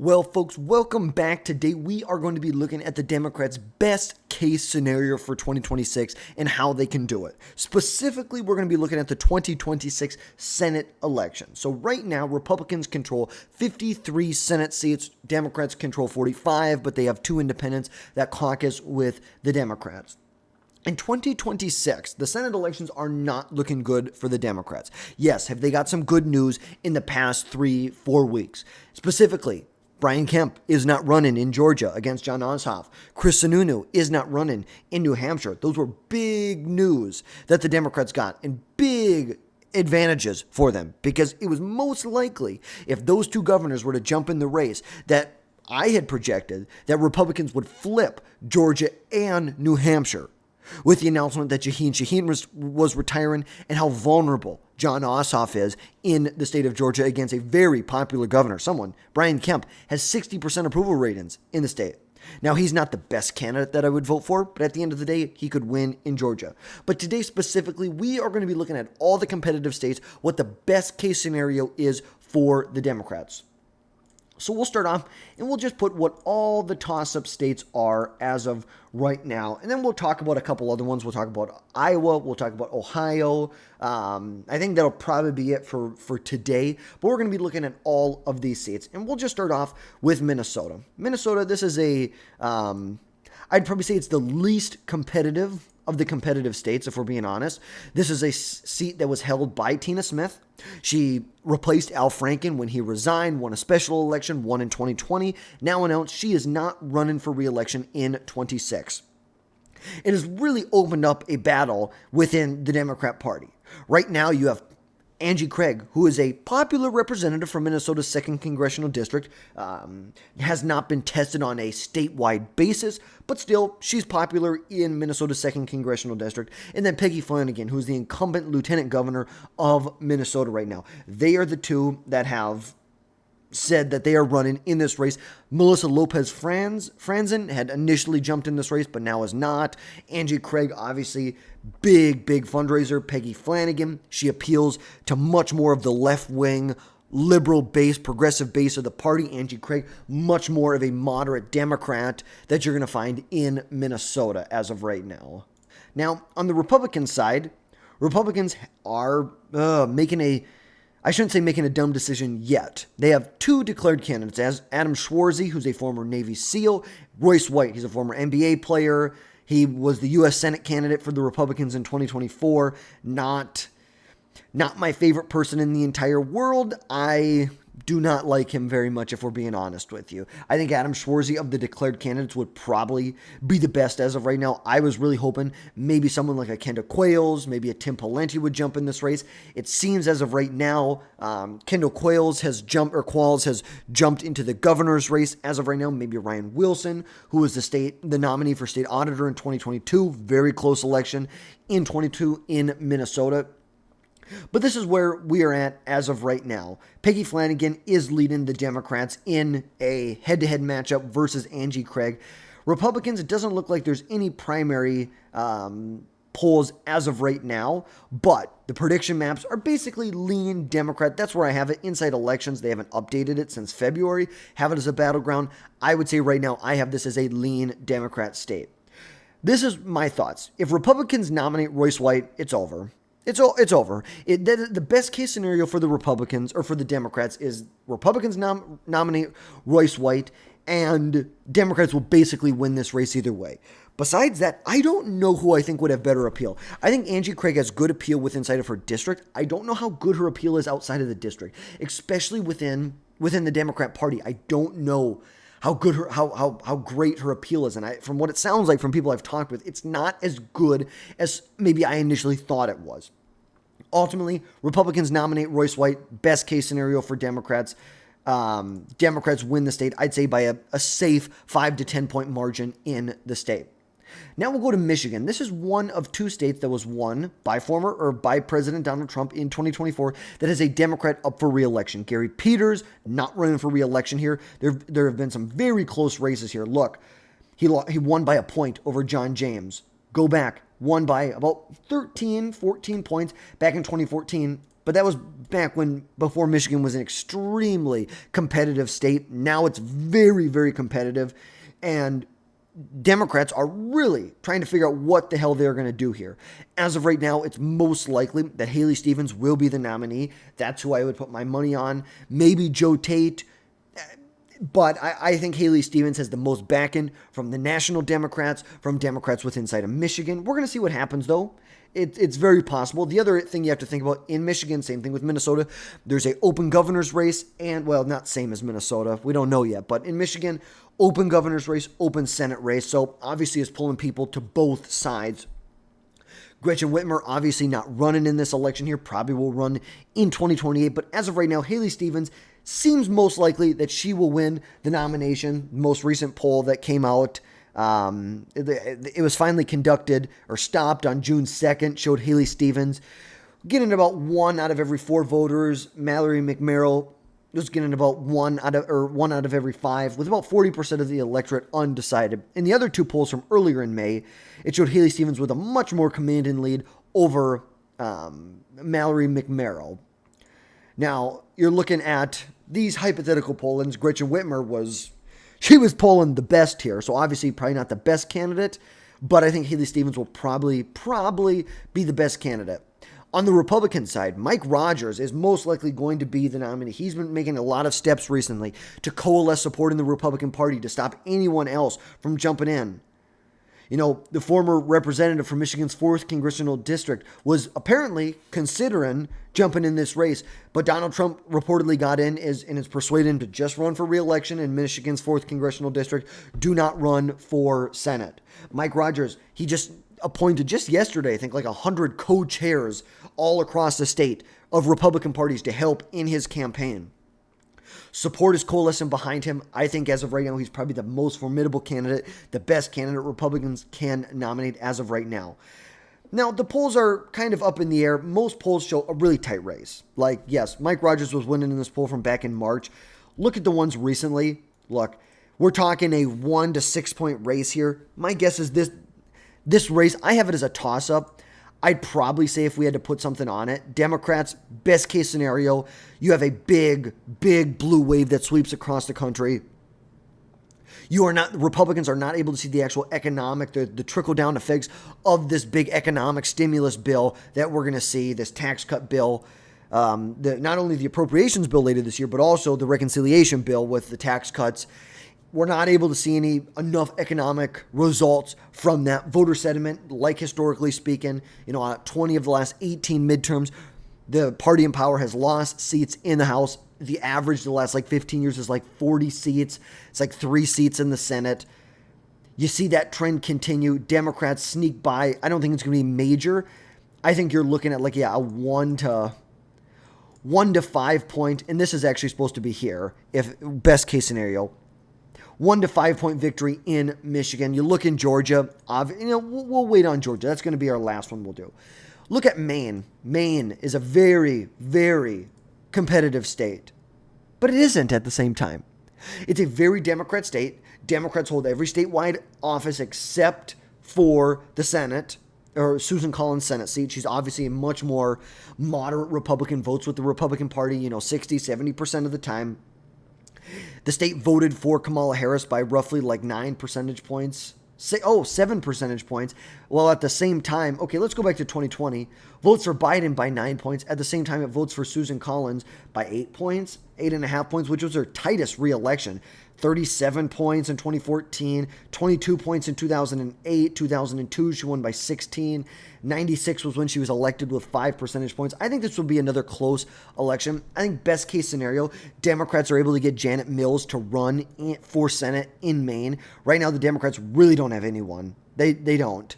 Well, folks, welcome back. Today we are going to be looking at the Democrats' best case scenario for 2026 and how they can do it. Specifically, we're going to be looking at the 2026 Senate election. So right now, Republicans control 53 Senate seats. Democrats control 45, but they have two independents that caucus with the Democrats. In 2026, the Senate elections are not looking good for the Democrats. Yes, have they got some good news in the past 3-4 weeks? Specifically, Brian Kemp is not running in Georgia against Jon Ossoff. Chris Sununu is not running in New Hampshire. Those were big news that the Democrats got and big advantages for them because it was most likely if those two governors were to jump in the race that I had projected that Republicans would flip Georgia and New Hampshire with the announcement that Shaheen was retiring and how vulnerable Jon Ossoff is in the state of Georgia against a very popular governor. Brian Kemp, has 60% approval ratings in the state. Now, he's not the best candidate that I would vote for, but at the end of the day, he could win in Georgia. But today specifically, we are going to be looking at all the competitive states, what the best case scenario is for the Democrats. So we'll start off and we'll just put what all the toss-up states are as of right now. And then we'll talk about a couple other ones. We'll talk about Iowa. We'll talk about Ohio. I think that'll probably be it for today. But we're going to be looking at all of these states. And we'll just start off with Minnesota. Minnesota, this is I'd probably say it's the least competitive of the competitive states, if we're being honest. This is a seat that was held by Tina Smith. She replaced Al Franken when he resigned, won a special election, won in 2020, now announced she is not running for re-election in 26. It has really opened up a battle within the Democrat Party. Right now, you have Angie Craig, who is a popular representative from Minnesota's 2nd Congressional District, has not been tested on a statewide basis, but still, she's popular in Minnesota's 2nd Congressional District. And then Peggy Flanagan, who's the incumbent lieutenant governor of Minnesota right now. They are the two that have said that they are running in this race. Melissa Lopez Franzen had initially jumped in this race, but now is not. Angie Craig, obviously, big fundraiser. Peggy Flanagan, she appeals to much more of the left-wing, liberal base, progressive base of the party. Angie Craig, much more of a moderate Democrat that you're going to find in Minnesota as of right now. Now, on the Republican side, Republicans are I shouldn't say making a dumb decision yet. They have two declared candidates, as Adam Schwarzy, who's a former Navy SEAL, Royce White, he's a former NBA player. He was the U.S. Senate candidate for the Republicans in 2024. Not my favorite person in the entire world. I do not like him very much, if we're being honest with you. I think Adam Schwarzy of the declared candidates would probably be the best as of right now. I was really hoping maybe someone like a Kendall Quayles, maybe a Tim Pawlenty would jump in this race. It seems as of right now, Kendall Quayles has jumped into the governor's race as of right now. Maybe Ryan Wilson, who was the nominee for state auditor in 2022, very close election in 22 in Minnesota. But this is where we are at as of right now. Peggy Flanagan is leading the Democrats in a head-to-head matchup versus Angie Craig. Republicans, it doesn't look like there's any primary polls as of right now, but the prediction maps are basically lean Democrat. That's where I have it. Inside Elections, they haven't updated it since February. Have it as a battleground. I would say right now I have this as a lean Democrat state. This is my thoughts. If Republicans nominate Royce White, it's over. It's over. The best case scenario for the Republicans or for the Democrats is Republicans nominate Royce White and Democrats will basically win this race either way. Besides that, I don't know who I think would have better appeal. I think Angie Craig has good appeal inside of her district. I don't know how good her appeal is outside of the district, especially within the Democrat Party. I don't know how good how great her appeal is. And from what it sounds like from people I've talked with, it's not as good as maybe I initially thought it was. Ultimately, Republicans nominate Royce White, best case scenario for Democrats. Democrats win the state, I'd say by a safe 5 to 10 point margin in the state. Now we'll go to Michigan. This is one of two states that was won by President Donald Trump in 2024 that has a Democrat up for re-election. Gary Peters not running for re-election here. There have been some very close races here. Look, he won by a point over John James. Go back, won by about 13, 14 points back in 2014 But that was back before Michigan was an extremely competitive state. Now it's very, very competitive. And Democrats are really trying to figure out what the hell they're going to do here. As of right now, it's most likely that Haley Stevens will be the nominee. That's who I would put my money on. Maybe Joe Tate. But I think Haley Stevens has the most backing from the national Democrats, from Democrats within inside of Michigan. We're going to see what happens, though. It's very possible. The other thing you have to think about in Michigan, same thing with Minnesota, there's an open governor's race, and, well, not same as Minnesota. We don't know yet. But in Michigan, open governor's race, open Senate race. So obviously it's pulling people to both sides. Gretchen Whitmer obviously not running in this election here, probably will run in 2028. But as of right now, Haley Stevens seems most likely that she will win the nomination. Most recent poll that came out, it was finally conducted or stopped on June 2nd, showed Haley Stevens getting about 1 out of every 4 voters. Mallory McMerrill was getting about 1 out of every 5, with about 40% of the electorate undecided. In the other 2 polls from earlier in May, it showed Haley Stevens with a much more commanding lead over Mallory McMerrill. Now, you're looking at these hypothetical pollings. Gretchen Whitmer was polling the best here, so obviously probably not the best candidate, but I think Haley Stevens will probably be the best candidate. On the Republican side, Mike Rogers is most likely going to be the nominee. He's been making a lot of steps recently to coalesce support in the Republican Party to stop anyone else from jumping in. You know, the former representative from Michigan's 4th Congressional District was apparently considering jumping in this race, but Donald Trump reportedly got in and is persuaded him to just run for re-election in Michigan's 4th Congressional District. Do not run for Senate. Mike Rogers, he just appointed just yesterday, I think, like 100 co-chairs all across the state of Republican parties to help in his campaign. Support is coalescing behind him. I think as of right now, he's probably the most formidable candidate, the best candidate Republicans can nominate as of right now. Now, the polls are kind of up in the air. Most polls show a really tight race. Like, yes, Mike Rogers was winning in this poll from back in March. Look at the ones recently. Look, we're talking a 1 to 6 point race here. My guess is this race, I have it as a toss-up. I'd probably say if we had to put something on it, Democrats, best case scenario, you have a big, big blue wave that sweeps across the country. Republicans are not able to see the actual economic, the trickle-down effects of this big economic stimulus bill that we're going to see, this tax cut bill, not only the appropriations bill later this year, but also the reconciliation bill with the tax cuts. We're not able to see enough economic results from that voter sentiment, like historically speaking. You know, 20 of the last 18 midterms, the party in power has lost seats in the House. The average the last 15 years is 40 seats. It's 3 seats in the Senate. You see that trend continue. Democrats sneak by. I don't think it's going to be major. I think you're looking at a 1 to 5 point, and this is actually supposed to be here, if best case scenario. 1 to 5 point victory in Michigan. You look in Georgia. We'll wait on Georgia. That's going to be our last one we'll do. Look at Maine. Maine is a very, very competitive state, but it isn't at the same time. It's a very Democrat state. Democrats hold every statewide office except for the Senate, or Susan Collins' Senate seat. She's obviously a much more moderate Republican, votes with the Republican Party, 60, 70% of the time. The state voted for Kamala Harris by roughly 9 percentage points. 7 percentage points. Well, at the same time, okay, let's go back to 2020. Votes for Biden by 9 points. At the same time, it votes for Susan Collins by 8 points, 8.5 points, which was her tightest re-election. 37 points in 2014, 22 points in 2008, 2002, she won by 16. 96 was when she was elected with 5 percentage points. I think this will be another close election. I think best case scenario, Democrats are able to get Janet Mills to run for Senate in Maine. Right now, the Democrats really don't have anyone. They don't.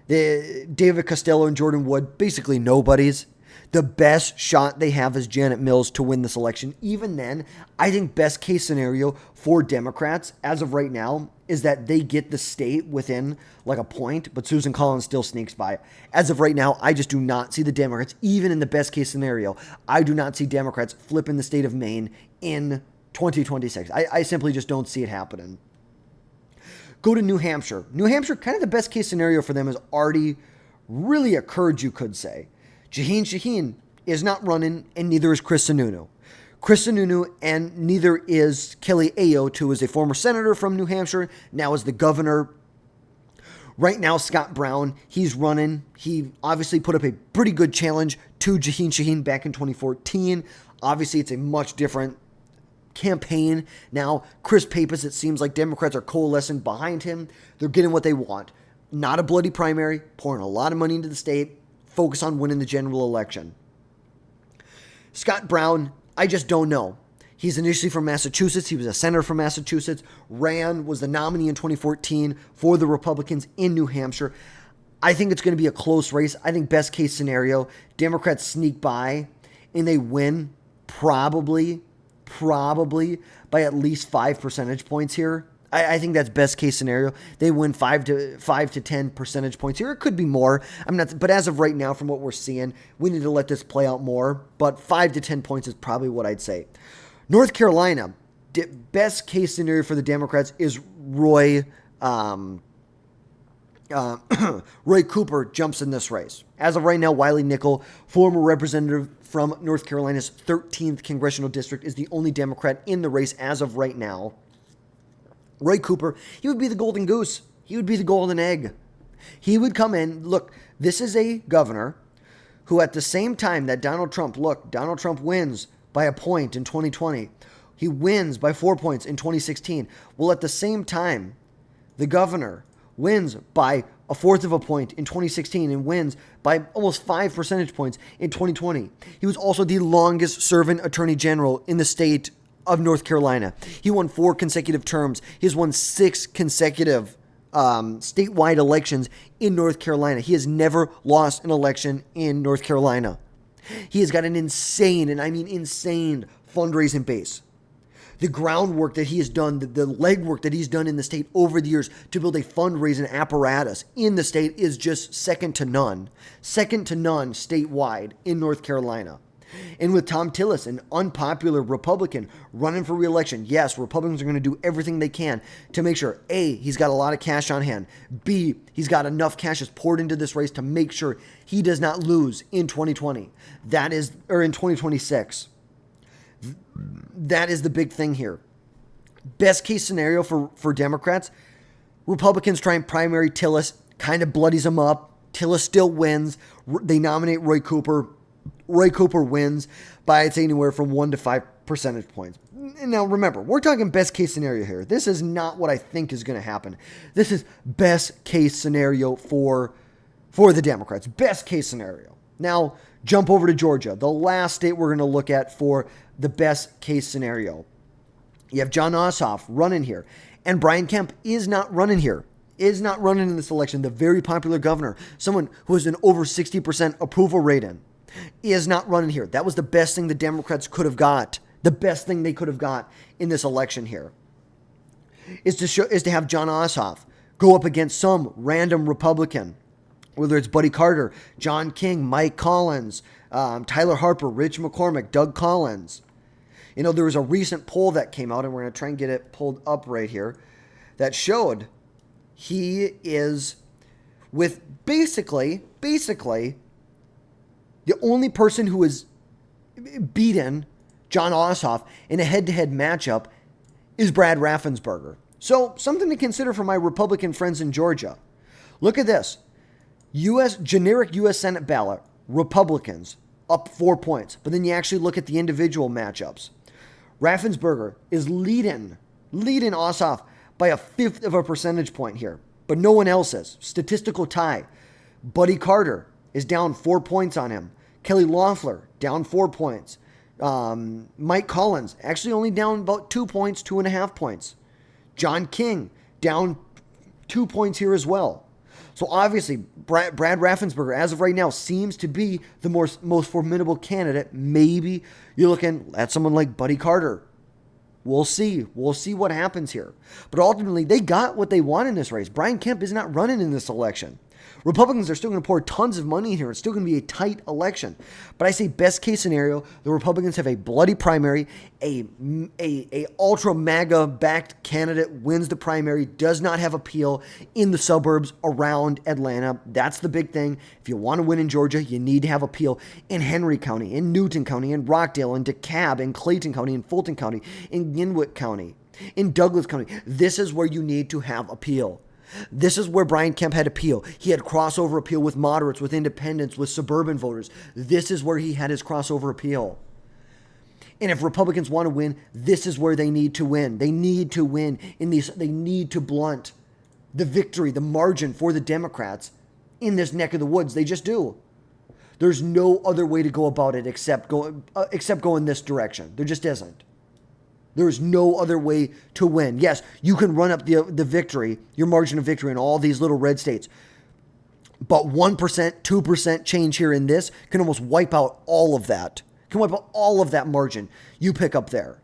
David Costello and Jordan Wood, basically nobodies. The best shot they have is Janet Mills to win this election. Even then, I think best case scenario for Democrats as of right now is that they get the state within a point, but Susan Collins still sneaks by. As of right now, I just do not see the Democrats, even in the best case scenario, I do not see Democrats flipping the state of Maine in 2026. I simply just don't see it happening. Go to New Hampshire. New Hampshire, kind of the best case scenario for them has already really occurred, you could say. Shaheen, is not running, and neither is Chris Sununu. Chris Sununu and neither is Kelly Ayotte, who is a former senator from New Hampshire, now is the governor. Right now, Scott Brown, he's running. He obviously put up a pretty good challenge to Jeanine Shaheen back in 2014. Obviously, it's a much different campaign. Now, Chris Pappas, it seems like Democrats are coalescing behind him. They're getting what they want. Not a bloody primary, pouring a lot of money into the state, focus on winning the general election. Scott Brown, I just don't know. He's initially from Massachusetts. He was a senator from Massachusetts. Was the nominee in 2014 for the Republicans in New Hampshire. I think it's going to be a close race. I think best case scenario, Democrats sneak by and they win probably by at least 5 percentage points here. I think that's best case scenario. They win 5 to 10 percentage points here. It could be more. But as of right now, from what we're seeing, we need to let this play out more. But 5 to 10 points is probably what I'd say. North Carolina, best case scenario for the Democrats is Roy Cooper jumps in this race. As of right now, Wiley Nickel, former representative from North Carolina's 13th congressional district, is the only Democrat in the race as of right now. Roy Cooper, he would be the golden goose. He would be the golden egg. He would come in. Look, this is a governor who at the same time that Donald Trump wins by a point in 2020. He wins by 4 points in 2016. Well, at the same time, the governor wins by a fourth of a point in 2016 and wins by almost 5 percentage points in 2020. He was also the longest serving attorney general in the state of North Carolina. He won 4 consecutive terms. He has won 6 consecutive statewide elections in North Carolina. He has never lost an election in North Carolina. He has got an insane, and I mean insane, fundraising base. The groundwork that he has done, the legwork that he's done in the state over the years to build a fundraising apparatus in the state is just second to none. Second to none statewide in North Carolina. And with Tom Tillis, an unpopular Republican running for re-election, yes, Republicans are going to do everything they can to make sure, A, he's got a lot of cash on hand. B, he's got enough cash that's poured into this race to make sure he does not lose in 2020. Or in 2026. That is the big thing here. Best case scenario for Democrats, Republicans try and primary Tillis, kind of bloodies him up. Tillis still wins. They nominate Roy Cooper. Roy Cooper wins by, I'd say, anywhere from 1 to 5 percentage points. Now, remember, we're talking best case scenario here. This is not what I think is going to happen. This is best case scenario for the Democrats. Best case scenario. Now, jump over to Georgia, the last state we're going to look at for the best case scenario. You have Jon Ossoff running here, and Brian Kemp is not running here. Is not running in this election. The very popular governor, someone who has an over 60% approval rating, is not running here. That was the best thing the Democrats could have got. The best thing they could have got in this election here is to have Jon Ossoff go up against some random Republican, whether it's Buddy Carter, John King, Mike Collins, Tyler Harper, Rich McCormick, Doug Collins. You know, there was a recent poll that came out, and we're going to try and get it pulled up right here, that showed he is with basically the only person who has beaten Jon Ossoff in a head-to-head matchup is Brad Raffensperger. So something to consider for my Republican friends in Georgia. Look at this. Generic U.S. Senate ballot, Republicans up 4 points. But then you actually look at the individual matchups. Raffensperger is leading Ossoff by a fifth of a percentage point here. But no one else is. Statistical tie. Buddy Carter is down 4 points on him. Kelly Loeffler, down 4 points. Mike Collins, actually only down about 2 points, 2.5 points. John King, down 2 points here as well. So obviously, Brad Raffensperger, as of right now, seems to be the most formidable candidate. Maybe you're looking at someone like Buddy Carter. We'll see. We'll see what happens here. But ultimately, they got what they want in this race. Brian Kemp is not running in this election. Republicans are still going to pour tons of money in here. It's still going to be a tight election. But I say best case scenario, the Republicans have a bloody primary, a ultra MAGA backed candidate wins the primary, does not have appeal in the suburbs around Atlanta. That's the big thing. If you want to win in Georgia, you need to have appeal in Henry County, in Newton County, in Rockdale, in DeKalb, in Clayton County, in Fulton County, in Glenwood County, in Douglas County. This is where you need to have appeal. This is where Brian Kemp had appeal. He had crossover appeal with moderates, with independents, with suburban voters. This is where he had his crossover appeal. And if Republicans want to win, this is where they need to win. They need to win in these. They need to blunt the victory, the margin for the Democrats in this neck of the woods. They just do. There's no other way to go about it except go in this direction. There just isn't. There is no other way to win. Yes, you can run up the victory, your margin of victory in all these little red states. But 1%, 2% change here in this can almost wipe out all of that. Can wipe out all of that margin you pick up there.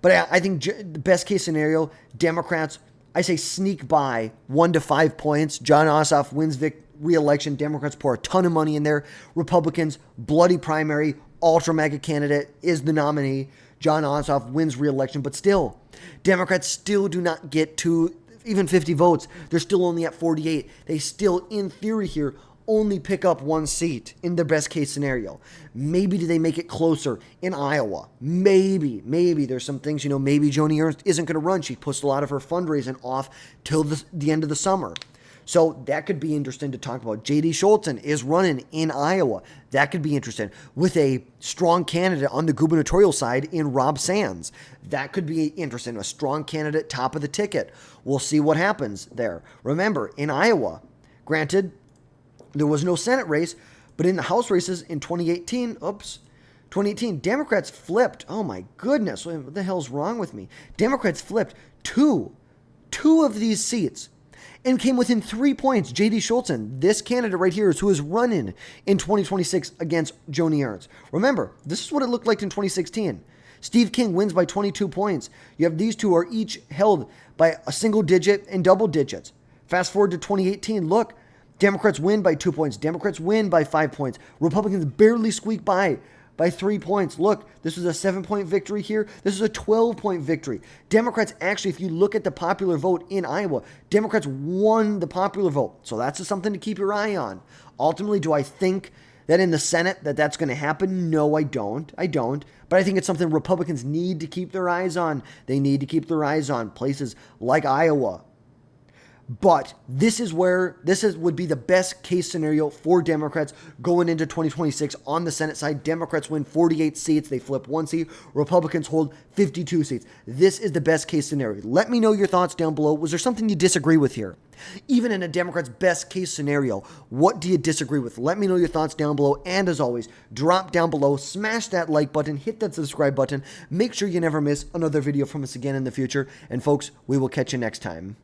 But I think the best case scenario, Democrats, I say sneak by 1 to 5 points. Jon Ossoff wins re-election. Democrats pour a ton of money in there. Republicans, bloody primary, ultra MAGA candidate is the nominee. Jon Ossoff wins re-election, but still, Democrats still do not get to even 50 votes. They're still only at 48. They still, in theory here, only pick up 1 seat in their best case scenario. Maybe do they make it closer in Iowa? Maybe. There's some things, maybe Joni Ernst isn't going to run. She pushed a lot of her fundraising off till the end of the summer. So that could be interesting to talk about. J.D. Scholten is running in Iowa. That could be interesting. With a strong candidate on the gubernatorial side in Rob Sands. That could be interesting. A strong candidate, top of the ticket. We'll see what happens there. Remember, in Iowa, granted, there was no Senate race, but in the House races in 2018, Democrats flipped. Oh my goodness, what the hell's wrong with me? Democrats flipped two of these seats and came within 3 points. J.D. Scholten, this candidate right here, is who is running in 2026 against Joni Ernst. Remember, this is what it looked like in 2016. Steve King wins by 22 points. You have these two are each held by a single digit and double digits. Fast forward to 2018, look, Democrats win by 2 points. Democrats win by 5 points. Republicans barely squeak by 3 points. Look, this was a 7-point victory here. This is a 12-point victory. Democrats actually, if you look at the popular vote in Iowa, Democrats won the popular vote. So that's just something to keep your eye on. Ultimately, do I think that in the Senate that's going to happen? No, I don't. But I think it's something Republicans need to keep their eyes on. They need to keep their eyes on places like Iowa. But would be the best case scenario for Democrats going into 2026 on the Senate side. Democrats win 48 seats. They flip 1 seat. Republicans hold 52 seats. This is the best case scenario. Let me know your thoughts down below. Was there something you disagree with here? Even in a Democrat's best case scenario, what do you disagree with? Let me know your thoughts down below. And as always, drop down below, smash that like button, hit that subscribe button. Make sure you never miss another video from us again in the future. And folks, we will catch you next time.